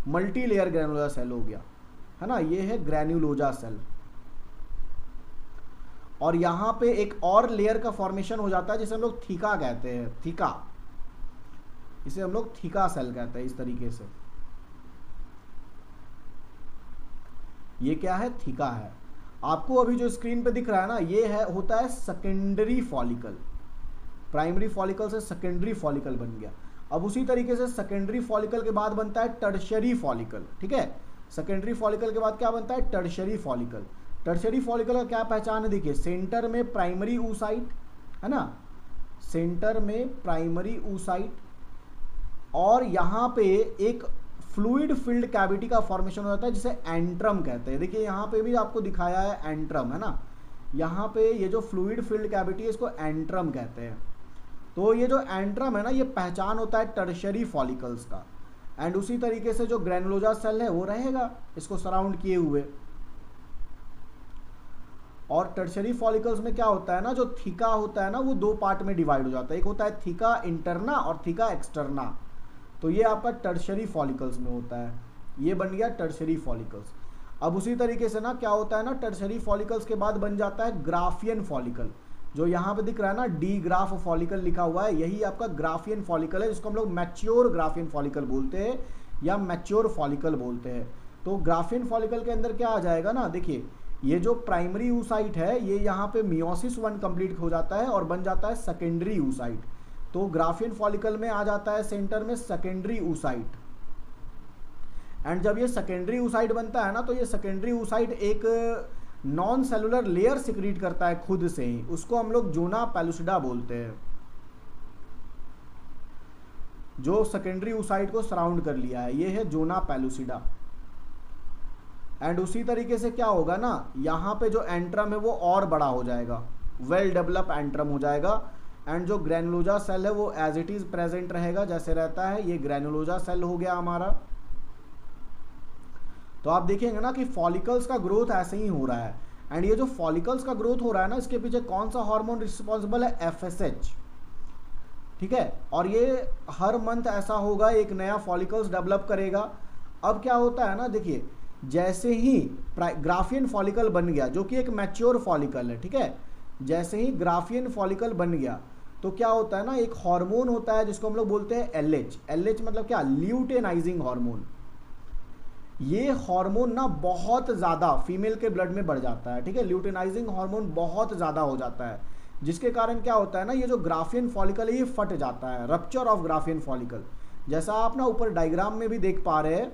मल्टी लेयर ग्रैन्युलोजा सेल हो गया, है ना, ये है ग्रैन्युलोजा सेल। और यहाँ पे एक और लेयर का फॉर्मेशन हो जाता है, जिसे हम लोग थीका कहते हैं, थीका, इसे हम लोग थीका सेल कहते हैं। इस तरीके से ये क्या है, थीका है। आपको अभी जो स्क्रीन पे दिख रहा है ना, ये है, होता है सेकेंडरी फॉलिकल। प्राइमरी फॉलिकल से सेकेंडरी फॉलिकल बन गया। अब उसी तरीके से सेकेंडरी फॉलिकल के बाद बनता है टर्शियरी फॉलिकल, ठीक है। सेकेंडरी फॉलिकल के बाद क्या बनता है, टर्शियरी फॉलिकल। टर्शियरी फॉलिकल का क्या पहचान है, देखिए सेंटर में प्राइमरी oocyte, है ना, सेंटर में प्राइमरी oocyte, और यहाँ पे एक फ्लूइड फिल्ड कैविटी का फॉर्मेशन हो जाता है, जिसे एंट्रम कहते हैं। देखिए यहाँ पे भी आपको दिखाया है एंट्रम, है ना, यहाँ पे ये जो फ्लूइड फिल्ड कैविटी है इसको एंट्रम कहते हैं। तो ये जो एंट्रम है ना, ये पहचान होता है टर्शियरी फॉलिकल्स का। एंड उसी तरीके से जो ग्रैन्युलोजा सेल है वो रहेगा इसको सराउंड किए हुए। और टर्शियरी फॉलिकल्स में क्या होता है ना, जो थीका होता है ना, वो दो पार्ट में डिवाइड हो जाता है, एक होता है थीका इंटरना और थीका एक्सटर्ना। तो ये आपका टर्शियरी फॉलिकल्स में होता है, ये बन गया टर्शियरी फॉलिकल्स। अब उसी तरीके से ना क्या होता है ना, टर्शियरी फॉलिकल्स के बाद बन जाता है ग्राफियन फॉलिकल। जो यहाँ पे दिख रहा है ना, डी ग्राफ फॉलिकल लिखा हुआ है, यही आपका ग्राफियन फॉलिकल है, जिसको हम लोग मैच्योर ग्राफियन फॉलिकल बोलते हैं या मैच्योर फॉलिकल बोलते हैं। तो ग्राफियन फॉलिकल के अंदर क्या आ जाएगा ना, देखिए ये जो प्राइमरी oocyte है, ये यहाँ पे मियोसिस 1 कंप्लीट हो जाता है और बन जाता है सेकेंडरी oocyte। तो ग्राफियन फॉलिकल में आ जाता है सेंटर में सेकेंडरी oocyte, एंड जब ये सेकेंडरी oocyte बनता है ना, तो ये सेकेंडरी oocyte एक नॉन सेलुलर लेयर सिक्रीट करता है खुद से ही, उसको हम लोग जोना पेलुसिडा बोलते हैं, जो सेकेंडरी oocyte को सराउंड कर लिया है, ये है जोना पेलुसिडा। एंड उसी तरीके से क्या होगा ना, यहाँ पे जो एंट्रम है वो और बड़ा हो जाएगा, वेल डेवलप एंट्रम हो जाएगा, एंड जो ग्रैनुलोजा सेल है वो एज इट इज प्रेजेंट रहेगा जैसे रहता है, ये ग्रैनुलोजा सेल हो गया हमारा। तो आप देखेंगे ना कि फॉलिकल्स का ग्रोथ ऐसे ही हो रहा है, एंड ये जो फॉलिकल्स का ग्रोथ हो रहा है ना, इसके पीछे कौन सा हार्मोन रिस्पॉन्सिबल है, FSH, ठीक है। और ये हर मंथ ऐसा होगा, एक नया फॉलिकल्स डेवलप करेगा। अब क्या होता है ना, देखिए जैसे ही ग्राफियन फॉलिकल बन गया, जो कि एक मैच्योर फॉलिकल है, ठीक है, जैसे ही ग्राफियन फॉलिकल बन गया तो क्या होता है ना, एक हार्मोन होता है जिसको हम लोग बोलते हैं LH मतलब क्या, ल्यूटेनाइजिंग हार्मोन। ये हार्मोन ना बहुत ज़्यादा फीमेल के ब्लड में बढ़ जाता है, ठीक है, ल्यूटेनाइजिंग हार्मोन बहुत ज़्यादा हो जाता है, जिसके कारण क्या होता है ना, ये जो ग्राफियन फॉलिकल है ये फट जाता है, रप्चर ऑफ ग्राफियन फॉलिकल। जैसा आप ना ऊपर डायग्राम में भी देख पा रहे हैं,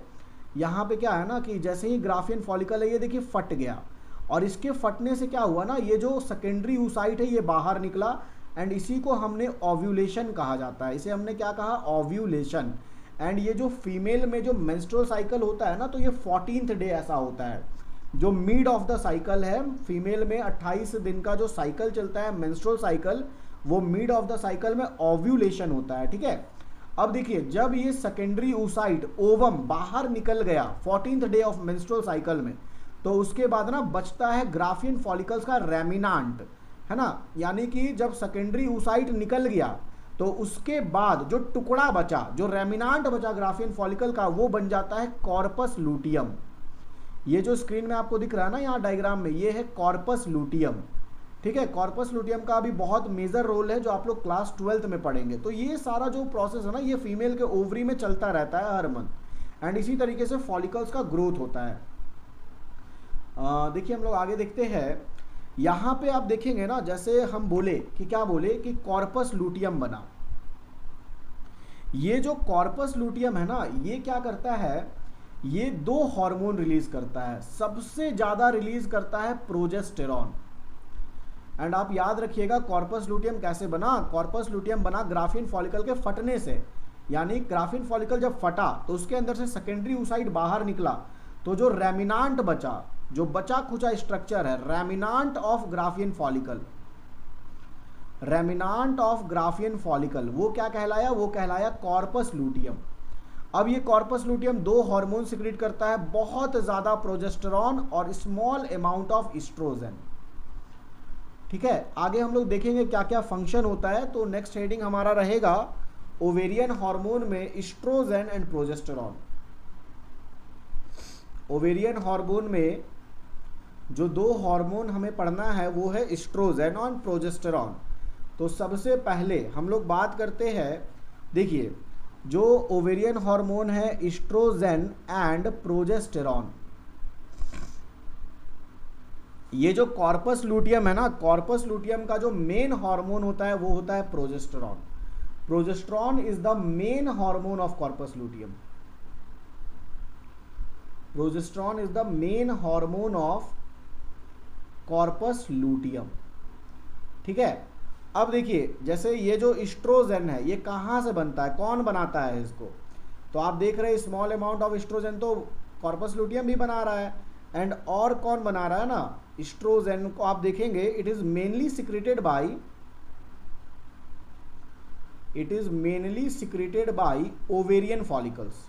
यहाँ पे क्या है ना कि जैसे ही ग्राफियन फॉलिकल है ये देखिए फट गया, और इसके फटने से क्या हुआ ना, ये जो सेकेंडरी oocyte है ये बाहर निकला, एंड इसी को हमने ओव्यूलेशन कहा जाता है, इसे हमने क्या कहा, ओव्यूलेशन। एंड ये जो फीमेल में जो मेंस्ट्रुअल साइकिल होता है ना, तो ये 14th डे ऐसा होता है, जो मिड ऑफ द साइकिल है, फीमेल में 28 दिन का जो साइकिल चलता है मेंस्ट्रुअल साइकिल, वो मिड ऑफ द साइकिल में ओव्यूलेशन होता है, ठीक है। अब देखिए जब ये सेकेंडरी oocyte ओवम बाहर निकल गया 14th day of menstrual cycle में, तो उसके बाद ना बचता है ग्राफियन फॉलिकल्स का रेमिनांट, है ना, यानी कि जब सेकेंडरी oocyte निकल गया तो उसके बाद जो टुकड़ा बचा, जो रेमिनांट बचा ग्राफियन फॉलिकल का, वो बन जाता है कॉर्पस लूटियम। ये जो स्क्रीन में आपको दिख रहा है ना यहाँ डायग्राम में, ये है कॉर्पस लूटियम, ठीक है। कॉर्पस लूटियम का भी बहुत मेजर रोल है जो आप लोग क्लास 12th में पढ़ेंगे। तो ये सारा जो प्रोसेस है ना, ये फीमेल के ओवरी में चलता रहता है हर मंथ, एंड इसी तरीके से फॉलिकल्स का ग्रोथ होता है। देखिए हम लोग आगे देखते हैं, यहाँ पे आप देखेंगे ना, जैसे हम बोले कि क्या बोले कि कॉर्पस लूटियम बना, ये जो कॉर्पस लूटियम है ना, ये क्या करता है, ये 2 हार्मोन रिलीज करता है, सबसे ज्यादा रिलीज करता है प्रोजेस्टेरॉन। एंड आप याद रखिएगा कॉर्पस लूटियम कैसे बना, कॉर्पस लूटियम बना ग्राफियन फॉलिकल के फटने से, यानी ग्राफियन फॉलिकल जब फटा तो उसके अंदर से सेकेंडरी oocyte बाहर निकला, तो जो रेमिनांट बचा, जो बचा खुचा स्ट्रक्चर है, remnant of graafian follicle, remnant of graafian follicle, वो क्या कहलाया, वो कहलाया कॉर्पस लूटियम। अब ये कॉर्पस लूटियम 2 हार्मोन सिक्रीट करता है, बहुत ज्यादा प्रोजेस्टेरॉन और स्मॉल अमाउंट ऑफ एस्ट्रोजन, ठीक है। आगे हम लोग देखेंगे क्या क्या फंक्शन होता है। तो नेक्स्ट हेडिंग हमारा रहेगा ओवेरियन हार्मोन में estrogen and progesterone. Ovarian hormone में जो 2 हार्मोन हमें पढ़ना है वो है एस्ट्रोजन और प्रोजेस्टेरॉन। तो सबसे पहले हम लोग बात करते हैं, देखिए जो ओवेरियन हार्मोन है एस्ट्रोजन एंड प्रोजेस्टेरॉन, ये जो कॉर्पस लूटियम है ना, कॉर्पस लूटियम का जो मेन हार्मोन होता है वो होता है progesterone. Progesterone is the main hormone of corpus luteum, progesterone is the main hormone of corpus luteum, ठीक है। अब देखिए जैसे ये जो एस्ट्रोजन है ये कहाँ से बनता है, कौन बनाता है इसको, तो आप देख रहे हैं स्मॉल अमाउंट ऑफ एस्ट्रोजन तो कॉर्पस लूटियम भी बना रहा है, एंड और कौन बना रहा है ना, एस्ट्रोजन को आप देखेंगे it is mainly secreted by ovarian follicles.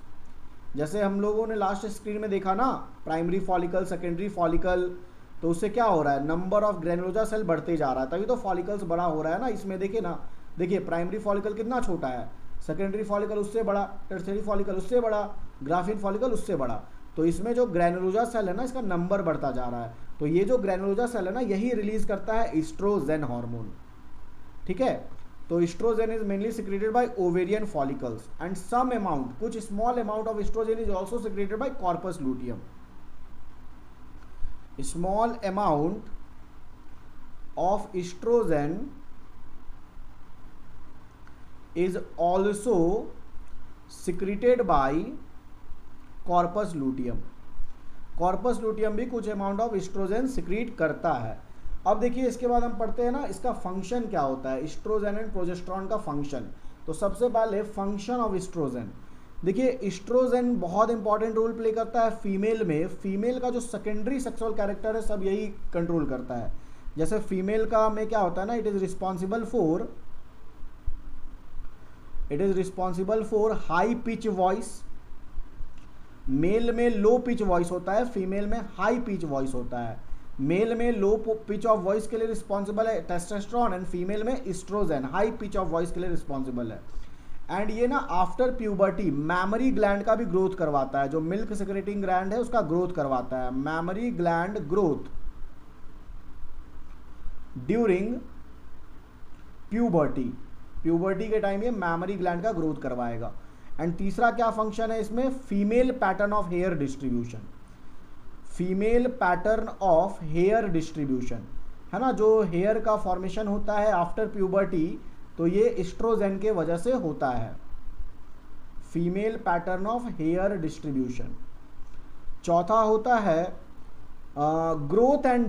जैसे हम लोगों ने लास्ट स्क्रीन में देखा ना, प्राइमरी फॉलिकल, सेकेंडरी फॉलिकल, तो उससे क्या हो रहा है, नंबर ऑफ ग्रेनुलोजा सेल बढ़ते जा रहा है, तभी तो फॉलिकल्स बड़ा हो रहा है ना। इसमें देखिए ना, देखिए प्राइमरी फॉलिकल कितना छोटा है, सेकेंडरी फॉलिकल उससे बड़ा, टर्शियरी फॉलिकल उससे बड़ा, ग्राफियन फॉलिकल उससे बड़ा, तो इसमें जो ग्रेनुलोजा सेल है ना इसका नंबर बढ़ता जा रहा है। तो ये जो ग्रेनुलोजा सेल है ना यही रिलीज करता है एस्ट्रोजन हार्मोन, ठीक है। तो oestrogen is mainly secreted by ovarian follicles and some amount, कुछ small amount of oestrogen is also secreted by corpus luteum. Small amount of oestrogen is also secreted by corpus luteum. Corpus luteum भी कुछ amount of oestrogen secrete करता है। अब देखिए इसके बाद हम पढ़ते हैं ना इसका फंक्शन क्या होता है, एस्ट्रोजन एंड प्रोजेस्टेरॉन का फंक्शन। तो सबसे पहले फंक्शन ऑफ एस्ट्रोजन। देखिए एस्ट्रोजन बहुत इंपॉर्टेंट रोल प्ले करता है फीमेल में। फीमेल का जो सेकेंडरी सेक्सुअल कैरेक्टर है सब यही कंट्रोल करता है। जैसे फीमेल का में क्या होता है ना, it is responsible for high pitch voice. Male में लो पिच वॉइस होता है, फीमेल में हाई पिच वॉइस होता है। मेल में लो पिच ऑफ वॉइस के लिए रिस्पॉन्सिबल है टेस्टोस्टेरोन एंड फीमेल में estrogen high pitch of voice के लिए रिस्पॉन्सिबल है। एंड ये ना आफ्टर प्यूबर्टी मैमरी ग्लैंड का भी ग्रोथ करवाता है, जो मिल्क सेक्रेटिंग ग्लैंड है उसका ग्रोथ करवाता है। Mammary gland growth during puberty, puberty के टाइम ये मैमरी ग्लैंड का ग्रोथ करवाएगा। एंड तीसरा क्या फंक्शन है इसमें, female pattern of hair distribution. Female pattern of hair distribution है ना, जो हेयर का फॉर्मेशन होता है आफ्टर प्यूबर्टी, तो ये एस्ट्रोजन के वजह से होता है। Female pattern of hair distribution. चौथा होता है growth and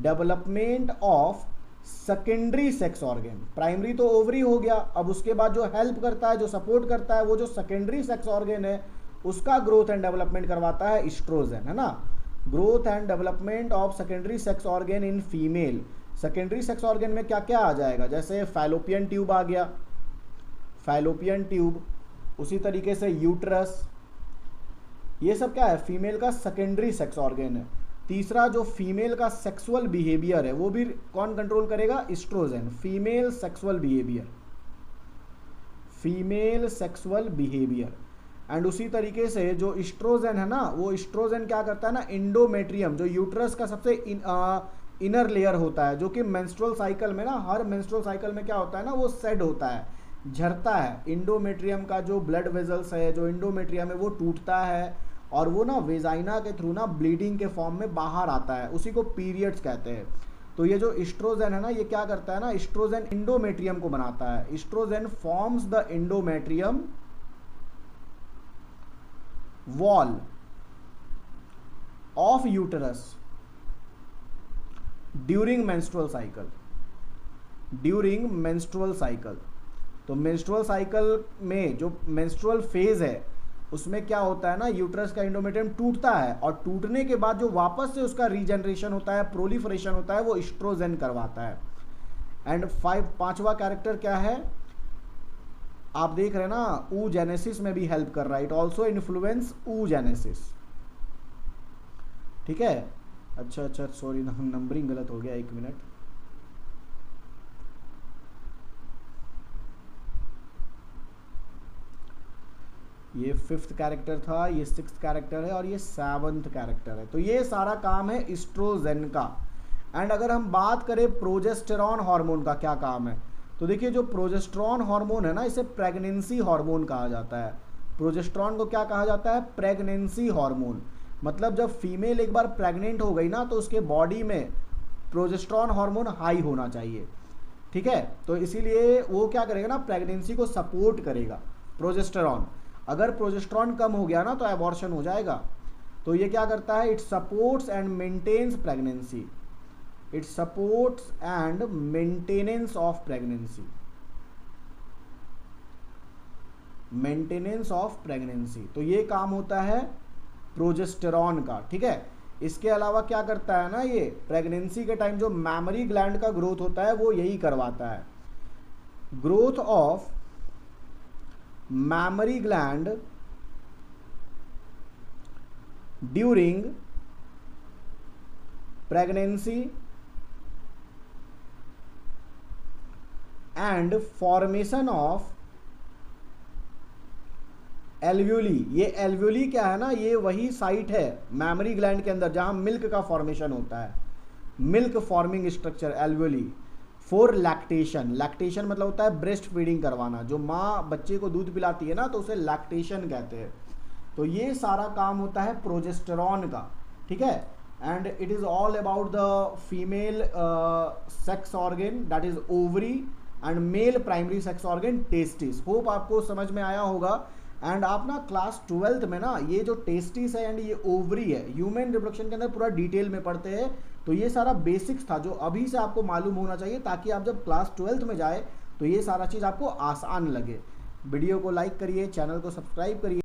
development of secondary sex organ. Primary तो ओवरी हो गया, अब उसके बाद जो हेल्प करता है, जो सपोर्ट करता है, वो जो सेकेंडरी सेक्स ऑर्गन है उसका ग्रोथ एंड डेवलपमेंट करवाता है एस्ट्रोजन, है ना। Growth and development of secondary sex organ in female. Secondary sex organ में क्या क्या आ जाएगा, जैसे फैलोपियन ट्यूब आ गया, फैलोपियन ट्यूब, उसी तरीके से यूट्रस, ये सब क्या है, फीमेल का सेकेंडरी सेक्स ऑर्गन है। तीसरा जो फीमेल का सेक्सुअल बिहेवियर है वो भी कौन कंट्रोल करेगा, estrogen. Female sexual behaviour and उसी तरीके से जो एस्ट्रोजन है ना, वो एस्ट्रोजन क्या करता है ना, इंडोमेट्रियम, जो यूट्रस का सबसे इनर लेयर होता है, जो कि मेंस्ट्रुअल साइकिल में ना, हर मेंस्ट्रुअल साइकिल में क्या होता है ना, वो सेड होता है, झरता है। इंडोमेट्रियम का जो ब्लड वेजल्स है, जो इंडोमेट्रियम है, वो टूटता है और वो ना वेजाइना के थ्रू ना ब्लीडिंग के फॉर्म में बाहर आता है, उसी को पीरियड्स कहते हैं। तो ये जो एस्ट्रोजन है ना, ये क्या करता है ना, एस्ट्रोजन इंडोमेट्रियम को बनाता है। Estrogen forms the endometrium wall of uterus during menstrual cycle. तो मेंस्ट्रुअल साइकिल में जो मेंस्ट्रुअल फेज है उसमें क्या होता है ना, यूट्रस का इंडोमेट्रियम टूटता है और टूटने के बाद जो वापस से उसका रीजनरेशन होता है, प्रोलिफरेशन होता है, वो एस्ट्रोजन करवाता है। एंड पांचवा कैरेक्टर क्या है, आप देख रहे हैं ना, oogenesis में भी हेल्प कर रहा है। इट ऑल्सो इन्फ्लुएंस oogenesis, ठीक है। अच्छा सॉरी नंबरिंग गलत हो गया, 1 मिनट। ये 5th कैरेक्टर था, ये 6th कैरेक्टर है और ये 7th कैरेक्टर है। तो ये सारा काम है एस्ट्रोजन का। एंड अगर हम बात करें प्रोजेस्टेरॉन हार्मोन का क्या काम है, तो देखिए जो प्रोजेस्टेरॉन हार्मोन है ना, इसे प्रेगनेंसी हार्मोन कहा जाता है। प्रोजेस्टेरॉन को क्या कहा जाता है, प्रेगनेंसी हार्मोन। मतलब जब फीमेल एक बार प्रेग्नेंट हो गई ना, तो उसके बॉडी में प्रोजेस्टेरॉन हार्मोन हाई होना चाहिए, ठीक है। तो इसीलिए वो क्या करेगा ना, प्रेगनेंसी को सपोर्ट करेगा प्रोजेस्टेरॉन। अगर प्रोजेस्टेरॉन कम हो गया ना तो एबॉर्शन हो जाएगा। तो ये क्या करता है, it supports and maintains pregnancy, it supports and maintenance of pregnancy, maintenance of pregnancy. तो ये काम होता है प्रोजेस्टेरॉन का, ठीक है। इसके अलावा क्या करता है ना, ये प्रेगनेंसी के टाइम जो मैमरी ग्लैंड का ग्रोथ होता है वो यही करवाता है। Growth of mammary gland during pregnancy and formation of alveoli। ये alveoli क्या है ना, ये वही साइट है मैमरी ग्लैंड के अंदर जहां मिल्क का फॉर्मेशन होता है, milk forming structure alveoli for lactation. Lactation मतलब होता है ब्रेस्ट फीडिंग करवाना, जो माँ बच्चे को दूध पिलाती है ना, तो उसे लैक्टेशन कहते हैं। तो ये सारा काम होता है प्रोजेस्टेरॉन का, ठीक है। and it is all about the female sex organ, that is ovary, and male primary sex organ testis. Hope आपको समझ में आया होगा। एंड आप ना क्लास 12th में ना ये जो टेस्टिस है एंड ये ओवरी है, ह्यूमन रिप्रोडक्शन के अंदर पूरा डिटेल में पढ़ते हैं। तो ये सारा बेसिक्स था जो अभी से आपको मालूम होना चाहिए, ताकि आप जब क्लास 12th में जाए तो ये सारा चीज़ आपको आसान लगे। वीडियो को लाइक करिए, चैनल को सब्सक्राइब करिए।